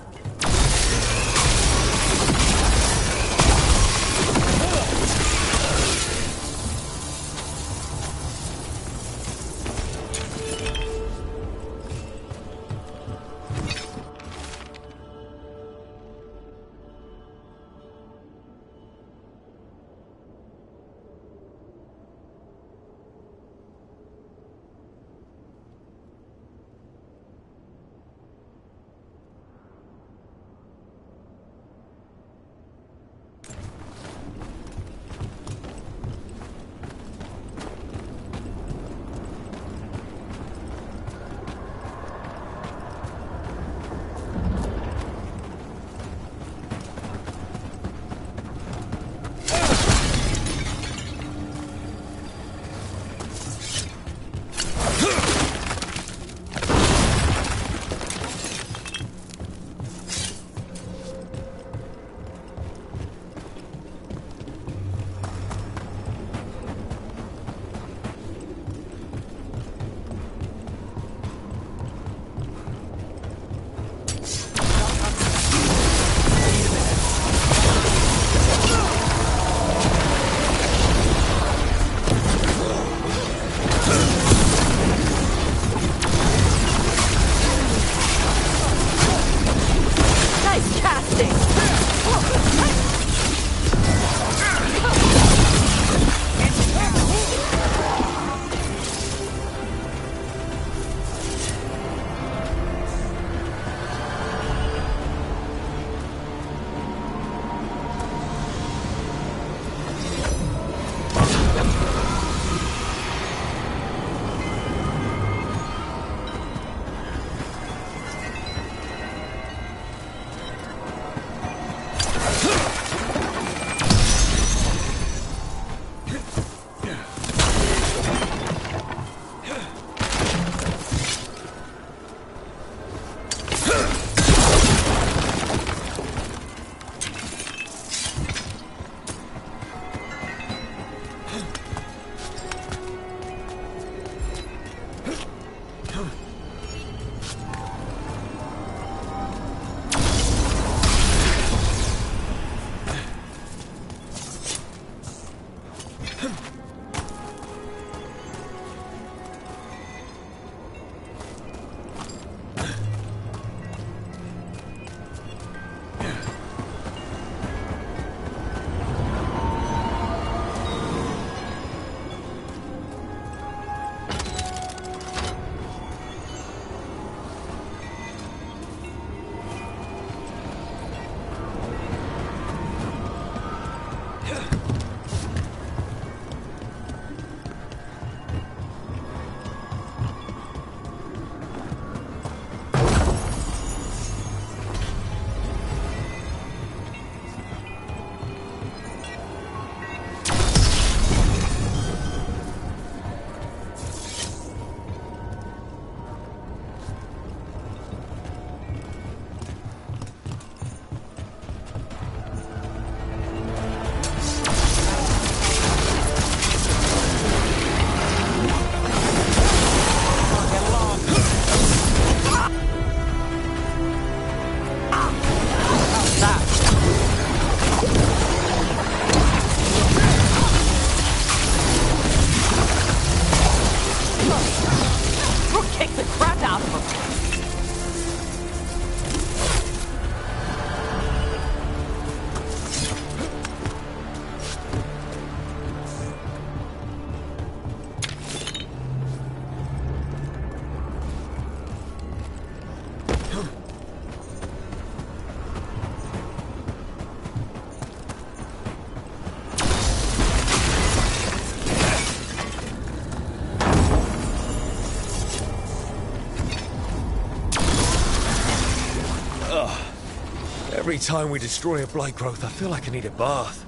Every time we destroy a blight growth, I feel like I need a bath.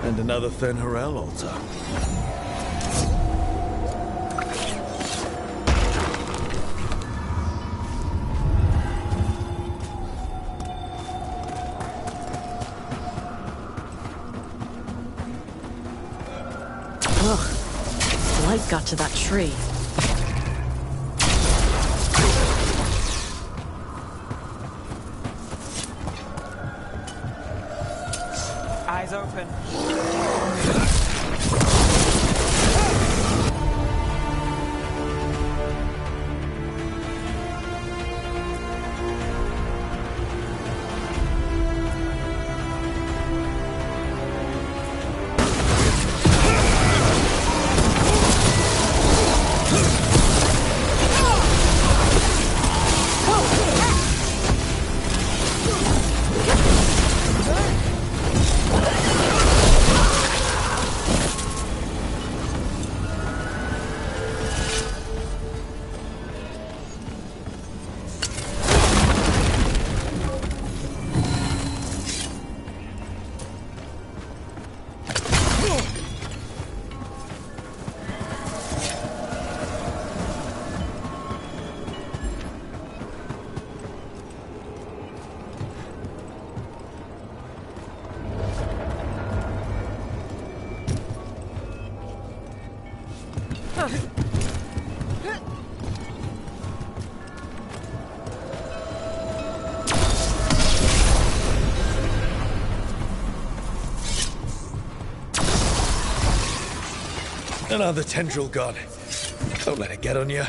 And another Fen'Harel altar. Ugh. Light got to that tree. Eyes open. Another tendril god. Don't let it get on you.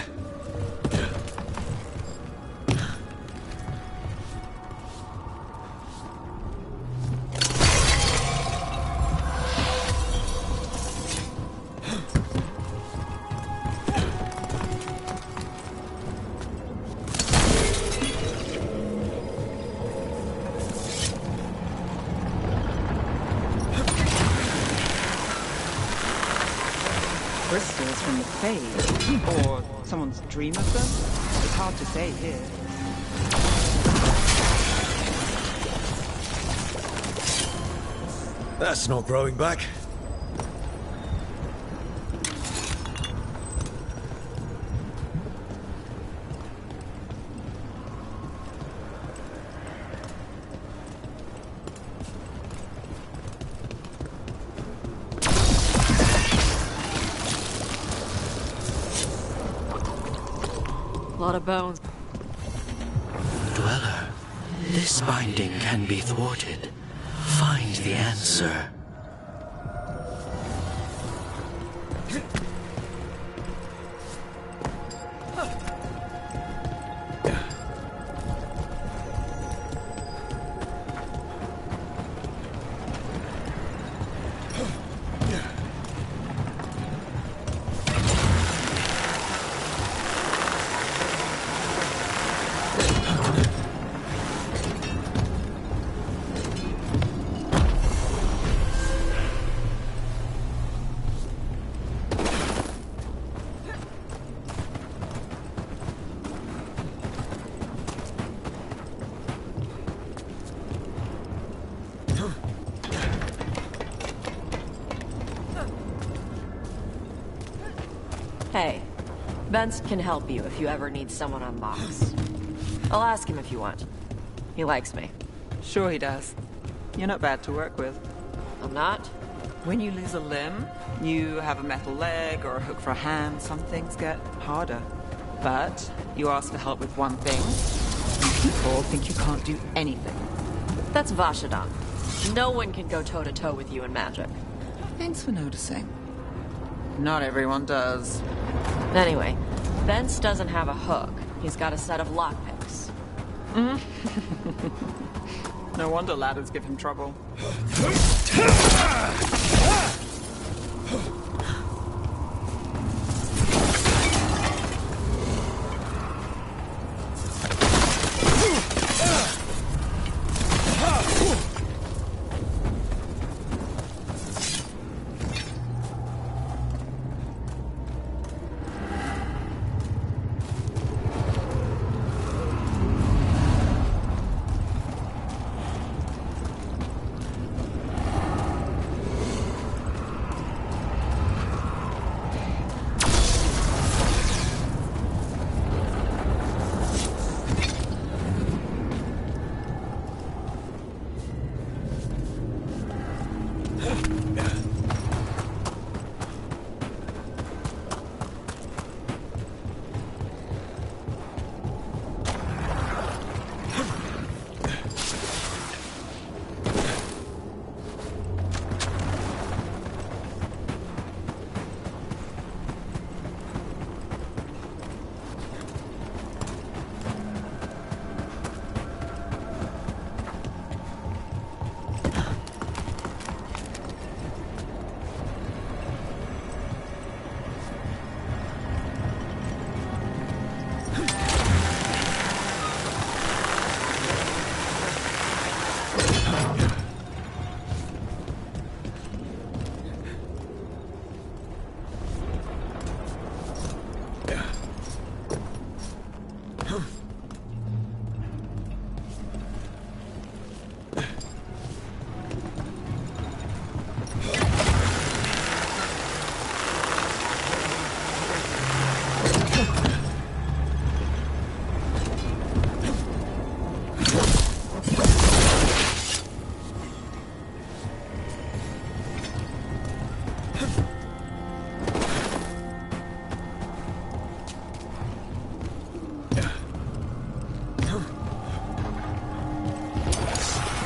Crystals from the Fade, or someone's dream of them? It's hard to say here. That's not growing back. A lot of bones. Dweller, this binding can be thwarted. Find the answer. Hey, Vince can help you if you ever need someone on box. I'll ask him if you want. He likes me. Sure he does. You're not bad to work with. I'm not? When you lose a limb, you have a metal leg or a hook for a hand, some things get harder. But you ask for help with one thing, and people think you can't do anything. That's Vashadon. No one can go toe-to-toe with you in magic. Thanks for noticing. Not everyone does. Anyway, Vince doesn't have a hook, He's got a set of lockpicks. No wonder ladders give him trouble.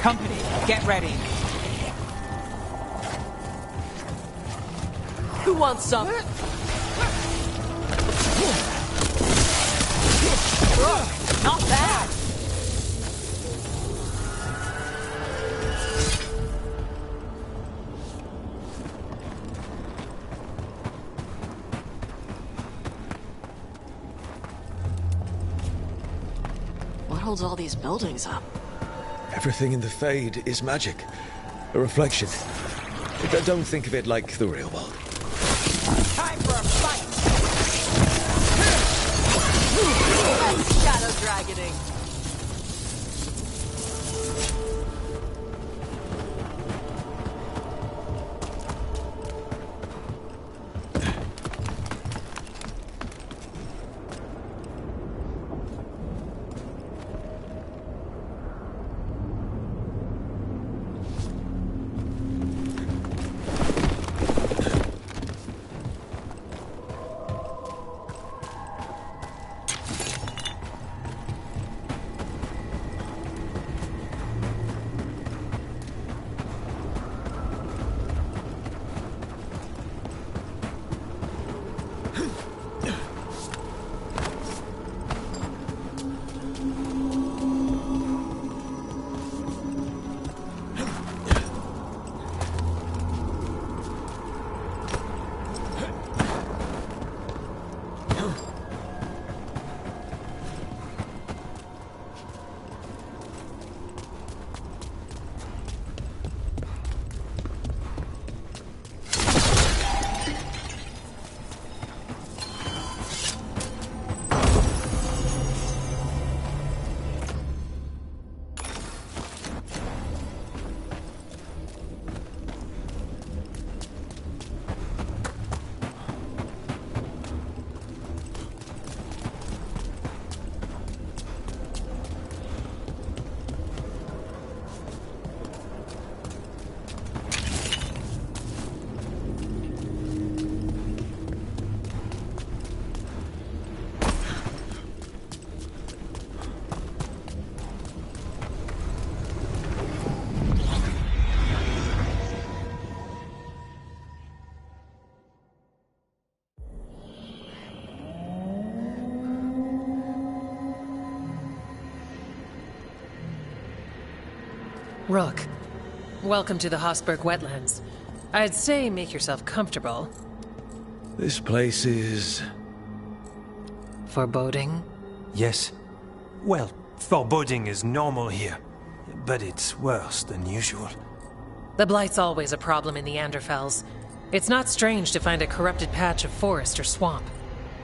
Company, get ready. Who wants some? Not bad. What holds all these buildings up? Everything in the Fade is magic. A reflection. Don't think of it like the real world. Time for a fight! That's shadow dragoning. Rook, welcome to the Hosberg wetlands. I'd say make yourself comfortable. This place is... foreboding? Yes. Well, foreboding is normal here, but it's worse than usual. The Blight's always a problem in the Anderfels. It's not strange to find a corrupted patch of forest or swamp.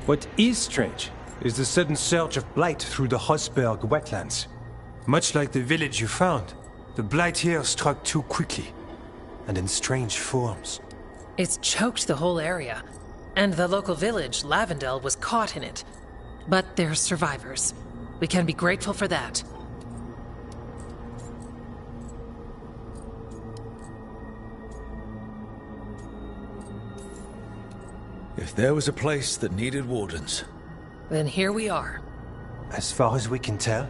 What is strange is the sudden surge of blight through the Hosberg wetlands. Much like the village you found, the blight here struck too quickly, and in strange forms. It's choked the whole area, and the local village, Lavendel, was caught in it. But they're survivors. We can be grateful for that. If there was a place that needed wardens... Then here we are. As far as we can tell,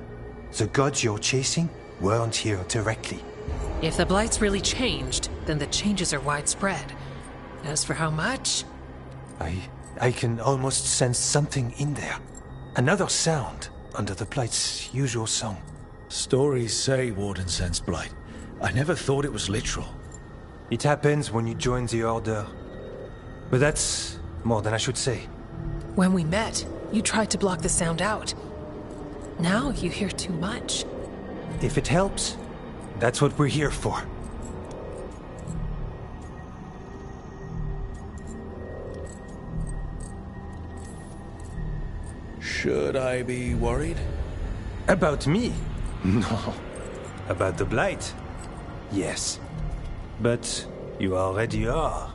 the gods you're chasing weren't here directly. If the Blight's really changed, then the changes are widespread. As for how much... I can almost sense something in there. Another sound under the Blight's usual song. Stories say wardens sense blight. I never thought it was literal. It happens when you join the Order. But that's more than I should say. When we met, you tried to block the sound out. Now you hear too much. If it helps, that's what we're here for. Should I be worried? About me? No. About the Blight? Yes. But you already are.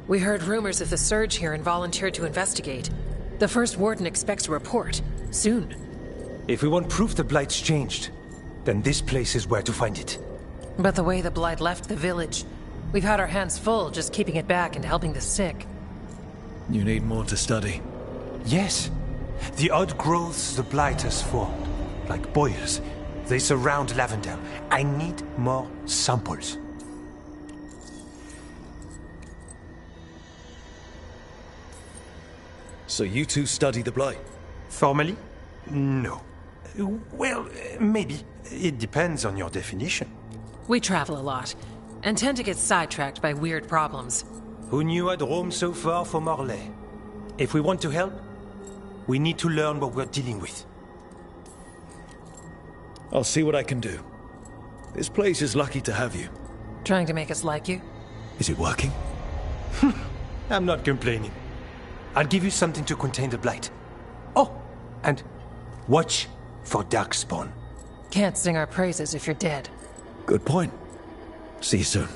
We heard rumors of the surge here and volunteered to investigate. The first warden expects a report. Soon. If we want proof the Blight's changed, then this place is where to find it. But the way the Blight left the village, we've had our hands full just keeping it back and helping the sick. You need more to study. Yes. The odd growths the Blight has formed, like boils, they surround Lavendel. I need more samples. So you two study the Blight? Formally? No. Well, maybe. It depends on your definition. We travel a lot, and tend to get sidetracked by weird problems. Who knew I'd roam so far for Morlaix? If we want to help, we need to learn what we're dealing with. I'll see what I can do. This place is lucky to have you. Trying to make us like you? Is it working? I'm not complaining. I'll give you something to contain the Blight. Oh, and watch for Darkspawn. Can't sing our praises if you're dead. Good point. See you soon.